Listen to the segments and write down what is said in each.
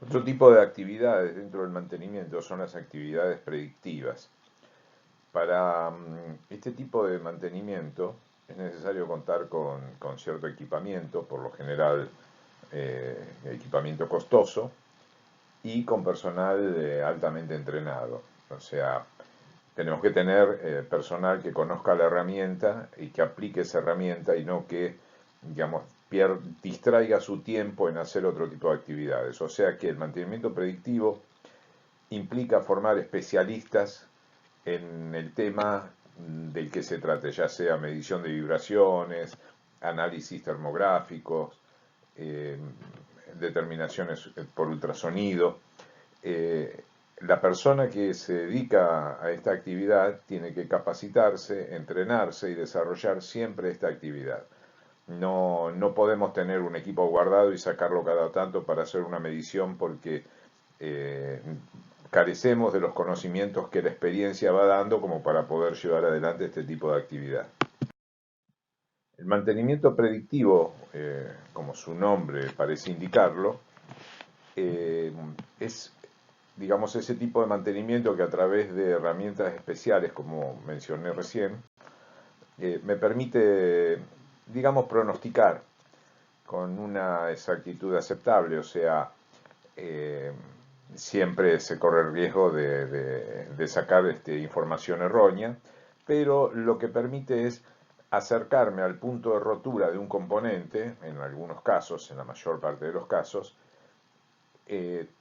Otro tipo de actividades dentro del mantenimiento son las actividades predictivas. Para este tipo de mantenimiento es necesario contar con cierto equipamiento, por lo general equipamiento costoso, y con personal altamente entrenado. O sea, tenemos que tener personal que conozca la herramienta y que aplique esa herramienta y no que, digamos, distraiga su tiempo en hacer otro tipo de actividades. O sea que el mantenimiento predictivo implica formar especialistas en el tema del que se trate, ya sea medición de vibraciones, análisis termográficos, eh, determinaciones por ultrasonido. Eh, la persona que se dedica a esta actividad tiene que capacitarse, entrenarse y desarrollar siempre esta actividad. No podemos tener un equipo guardado y sacarlo cada tanto para hacer una medición porque eh, carecemos de los conocimientos que la experiencia va dando como para poder llevar adelante este tipo de actividad. El mantenimiento predictivo, como su nombre parece indicarlo, eh, es, digamos, ese tipo de mantenimiento que a través de herramientas especiales, como mencioné recién, me permite, digamos, pronosticar con una exactitud aceptable, o sea, eh, siempre se corre el riesgo de sacar información errónea, pero lo que permite es acercarme al punto de rotura de un componente, en algunos casos, en la mayor parte de los casos,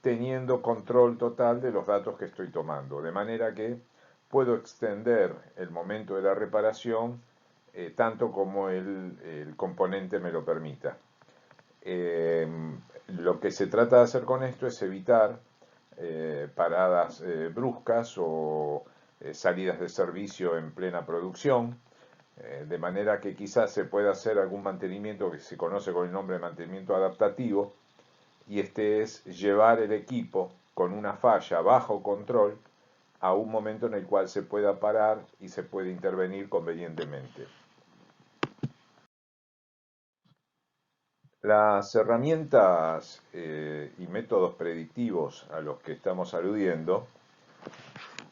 teniendo control total de los datos que estoy tomando, de manera que puedo extender el momento de la reparación tanto como el componente me lo permita. Eh, lo que se trata de hacer con esto es evitar paradas bruscas o salidas de servicio en plena producción, de manera que quizás se pueda hacer algún mantenimiento que se conoce con el nombre de mantenimiento adaptativo, y este es llevar el equipo con una falla bajo control a un momento en el cual se pueda parar y se puede intervenir convenientemente. Las herramientas y métodos predictivos a los que estamos aludiendo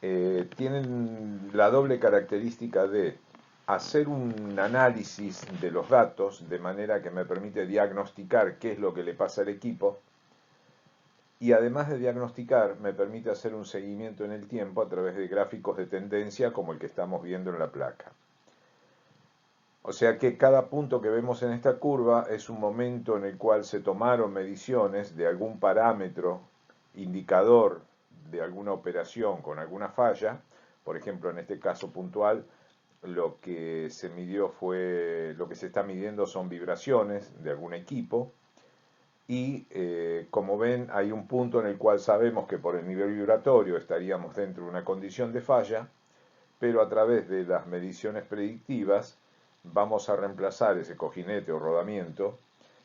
tienen la doble característica de hacer un análisis de los datos de manera que me permite diagnosticar qué es lo que le pasa al equipo, y además de diagnosticar me permite hacer un seguimiento en el tiempo a través de gráficos de tendencia como el que estamos viendo en la placa. O sea que cada punto que vemos en esta curva es un momento en el cual se tomaron mediciones de algún parámetro, indicador de alguna operación con alguna falla. Por ejemplo, en este caso puntual, lo que se midió fue, lo que se está midiendo son vibraciones de algún equipo. Y como ven, hay un punto en el cual sabemos que por el nivel vibratorio estaríamos dentro de una condición de falla, pero a través de las mediciones predictivas vamos a reemplazar ese cojinete o rodamiento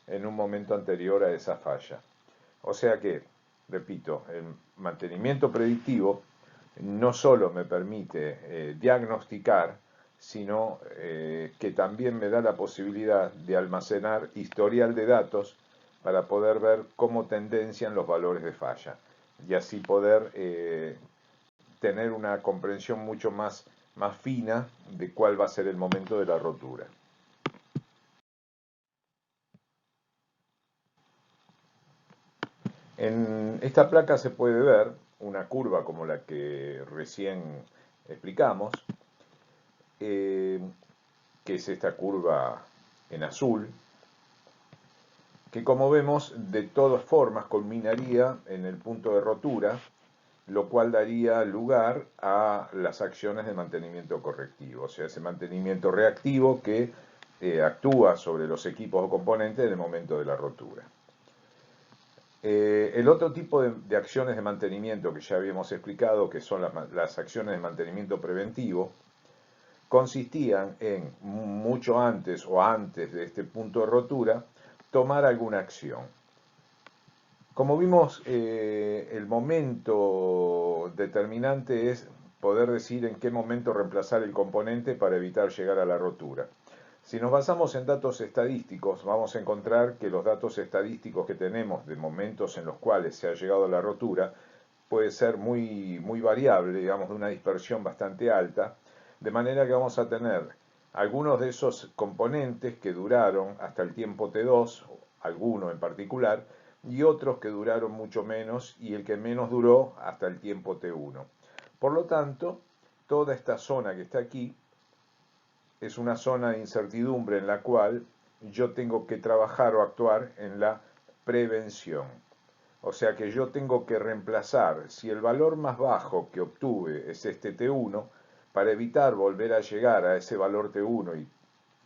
en un momento anterior a esa falla. O sea que, repito, el mantenimiento predictivo no solo me permite diagnosticar, sino que también me da la posibilidad de almacenar historial de datos para poder ver cómo tendencian los valores de falla y así poder tener una comprensión mucho más fina de cuál va a ser el momento de la rotura. En esta placa se puede ver una curva como la que recién explicamos, eh, que es esta curva en azul, que como vemos de todas formas culminaría en el punto de rotura, lo cual daría lugar a las acciones de mantenimiento correctivo, o sea, ese mantenimiento reactivo que actúa sobre los equipos o componentes en el momento de la rotura. El otro tipo de acciones de mantenimiento que ya habíamos explicado, que son las acciones de mantenimiento preventivo, consistían en, mucho antes o antes de este punto de rotura, tomar alguna acción. Como vimos, el momento determinante es poder decir en qué momento reemplazar el componente para evitar llegar a la rotura. Si nos basamos en datos estadísticos, vamos a encontrar que los datos estadísticos que tenemos de momentos en los cuales se ha llegado a la rotura puede ser muy variable, digamos, de una dispersión bastante alta, de manera que vamos a tener algunos de esos componentes que duraron hasta el tiempo T2, alguno en particular, y otros que duraron mucho menos, y el que menos duró hasta el tiempo T1. Por lo tanto, toda esta zona que está aquí es una zona de incertidumbre en la cual yo tengo que trabajar o actuar en la prevención. O sea que yo tengo que reemplazar, si el valor más bajo que obtuve es este T1, para evitar volver a llegar a ese valor T1 y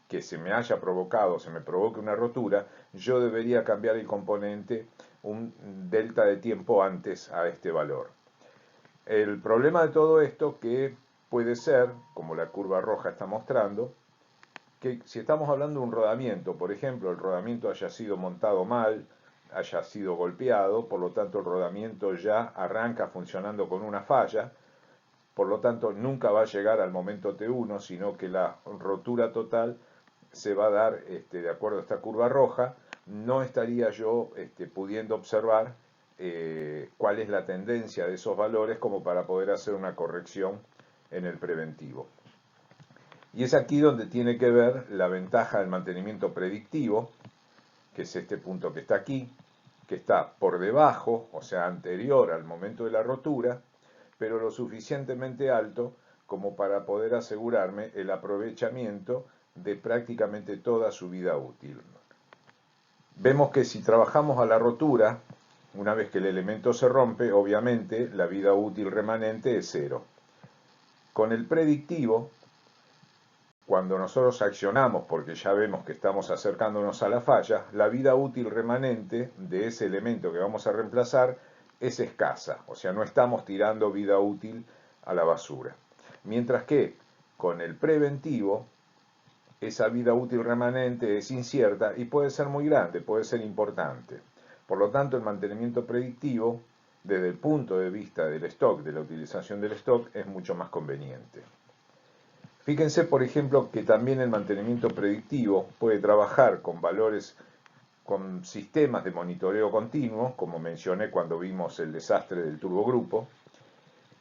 que se me haya provocado, se me provoque una rotura, yo debería cambiar el componente un delta de tiempo antes a este valor. El problema de todo esto que puede ser, como la curva roja está mostrando, que si estamos hablando de un rodamiento, por ejemplo, el rodamiento haya sido montado mal, haya sido golpeado, por lo tanto el rodamiento ya arranca funcionando con una falla, por lo tanto nunca va a llegar al momento T1, sino que la rotura total se va a dar de acuerdo a esta curva roja, no estaría yo pudiendo observar cuál es la tendencia de esos valores como para poder hacer una corrección en el preventivo. Y es aquí donde tiene que ver la ventaja del mantenimiento predictivo, que es este punto que está aquí, que está por debajo, o sea, anterior al momento de la rotura, pero lo suficientemente alto como para poder asegurarme el aprovechamiento de prácticamente toda su vida útil. Vemos que si trabajamos a la rotura, una vez que el elemento se rompe, obviamente la vida útil remanente es 0. Con el predictivo, cuando nosotros accionamos porque ya vemos que estamos acercándonos a la falla, la vida útil remanente de ese elemento que vamos a reemplazar es escasa, o sea, no estamos tirando vida útil a la basura. Mientras que con el preventivo, esa vida útil remanente es incierta y puede ser muy grande, puede ser importante. Por lo tanto, el mantenimiento predictivo, desde el punto de vista del stock, de la utilización del stock, es mucho más conveniente. Fíjense, por ejemplo, que también el mantenimiento predictivo puede trabajar con valores, con sistemas de monitoreo continuo, como mencioné cuando vimos el desastre del turbogrupo,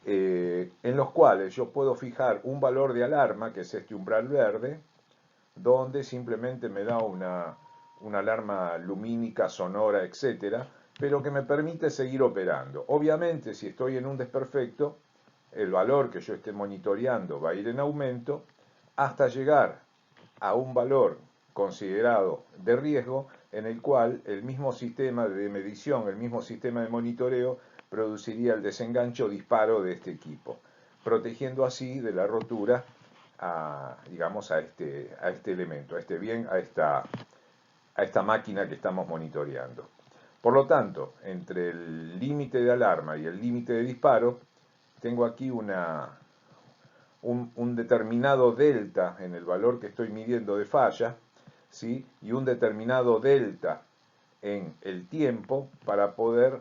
en los cuales yo puedo fijar un valor de alarma, que es este umbral verde, donde simplemente me da una alarma lumínica, sonora, etcétera, pero que me permite seguir operando. Obviamente, si estoy en un desperfecto, el valor que yo esté monitoreando va a ir en aumento hasta llegar a un valor considerado de riesgo en el cual el mismo sistema de medición, el mismo sistema de monitoreo produciría el desenganche o disparo de este equipo, protegiendo así de la rotura digamos, a este elemento, a este bien, a esta máquina que estamos monitoreando. Por lo tanto, entre el límite de alarma y el límite de disparo, tengo aquí un determinado delta en el valor que estoy midiendo de falla, ¿sí? Y un determinado delta en el tiempo para poder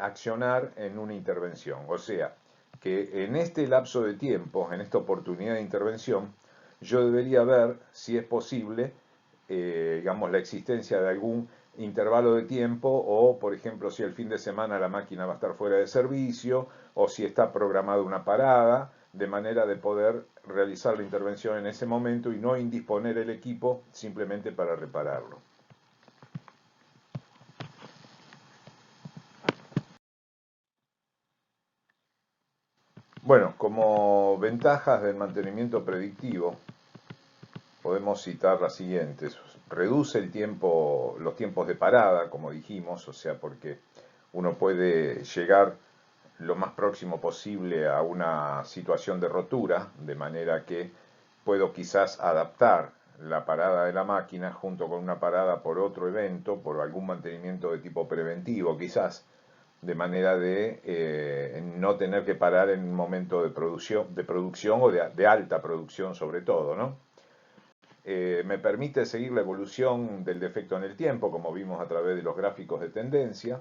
accionar en una intervención. O sea, que en este lapso de tiempo, en esta oportunidad de intervención, yo debería ver si es posible, digamos, la existencia de algún intervalo de tiempo o, por ejemplo, si el fin de semana la máquina va a estar fuera de servicio o si está programada una parada, de manera de poder realizar la intervención en ese momento y no indisponer el equipo simplemente para repararlo. Bueno, como ventajas del mantenimiento predictivo, podemos citar las siguientes. Reduce el tiempo, los tiempos de parada, como dijimos, o sea, porque uno puede llegar lo más próximo posible a una situación de rotura, de manera que puedo quizás adaptar la parada de la máquina junto con una parada por otro evento, por algún mantenimiento de tipo preventivo quizás, de manera de no tener que parar en un momento de producción o de alta producción sobre todo, ¿no? Me permite seguir la evolución del defecto en el tiempo, como vimos a través de los gráficos de tendencia.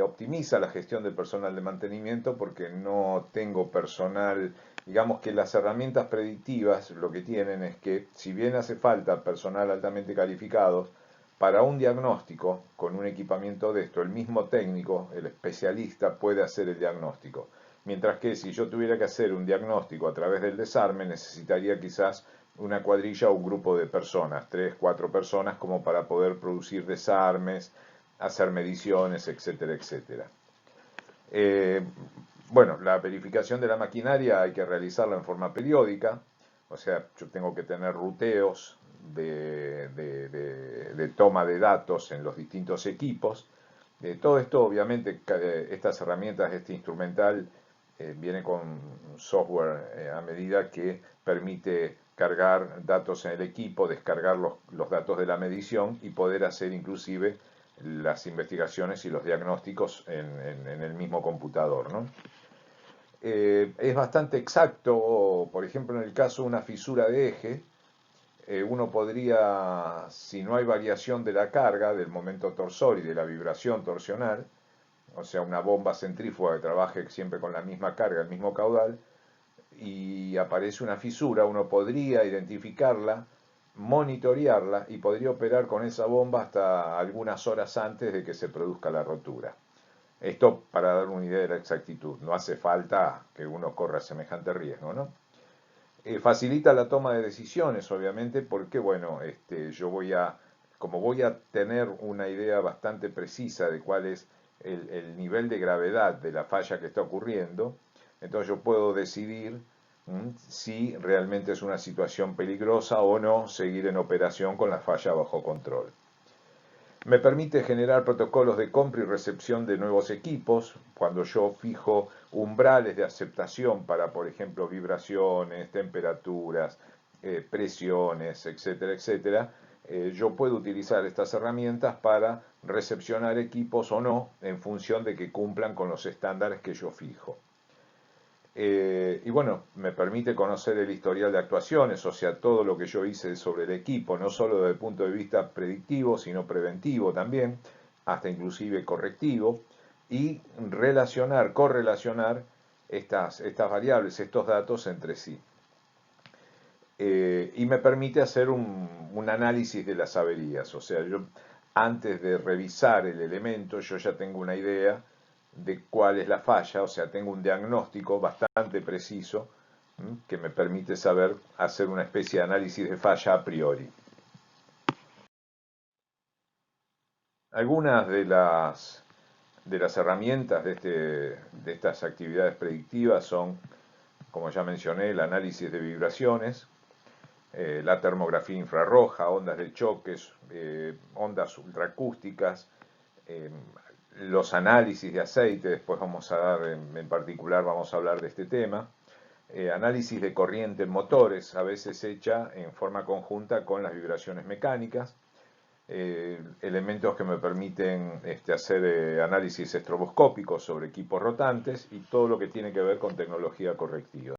Optimiza la gestión del personal de mantenimiento porque no tengo personal digamos que las herramientas predictivas lo que tienen es que, si bien hace falta personal altamente calificado, para un diagnóstico con un equipamiento de esto, el mismo técnico, el especialista, puede hacer el diagnóstico. Mientras que si yo tuviera que hacer un diagnóstico a través del desarme, necesitaría quizás una cuadrilla o un grupo de personas, 3, 4 personas, como para poder producir desarmes, hacer mediciones, etcétera, etcétera. Eh, bueno, la verificación de la maquinaria hay que realizarla en forma periódica, o sea, yo tengo que tener ruteos de toma de datos en los distintos equipos. Todo esto, obviamente, estas herramientas, este instrumental, viene con software a medida que permite cargar datos en el equipo, descargar los datos de la medición y poder hacer inclusive las investigaciones y los diagnósticos en el mismo computador, ¿no? Es bastante exacto, por ejemplo, en el caso de una fisura de eje, uno podría, si no hay variación de la carga, del momento torsor y de la vibración torsional, o sea, una bomba centrífuga que trabaje siempre con la misma carga, el mismo caudal, y aparece una fisura, uno podría identificarla, monitorearla y podría operar con esa bomba hasta algunas horas antes de que se produzca la rotura. Esto para dar una idea de la exactitud, no hace falta que uno corra semejante riesgo, ¿no? Facilita la toma de decisiones, obviamente, porque, bueno, como voy a tener una idea bastante precisa de cuál es el nivel de gravedad de la falla que está ocurriendo, entonces yo puedo decidir si realmente es una situación peligrosa o no seguir en operación con la falla bajo control. Me permite generar protocolos de compra y recepción de nuevos equipos, cuando yo fijo umbrales de aceptación para, por ejemplo, vibraciones, temperaturas, presiones, etcétera, etcétera. Yo puedo utilizar estas herramientas para recepcionar equipos o no en función de que cumplan con los estándares que yo fijo. Y bueno, me permite conocer el historial de actuaciones, o sea, todo lo que yo hice sobre el equipo, no solo desde el punto de vista predictivo, sino preventivo también, hasta inclusive correctivo, y correlacionar estas variables, estos datos entre sí. Y me permite hacer un análisis de las averías, o sea, yo antes de revisar el elemento, yo ya tengo una idea de cuál es la falla, o sea, tengo un diagnóstico bastante preciso que me permite saber hacer una especie de análisis de falla a priori. Algunas de las herramientas de estas actividades predictivas son, como ya mencioné, el análisis de vibraciones, la termografía infrarroja, ondas de choques, ondas ultraacústicas, eh, los análisis de aceite, después vamos a dar, en particular vamos a hablar de este tema, análisis de corriente en motores, a veces hecha en forma conjunta con las vibraciones mecánicas, elementos que me permiten hacer análisis estroboscópicos sobre equipos rotantes y todo lo que tiene que ver con tecnología correctiva.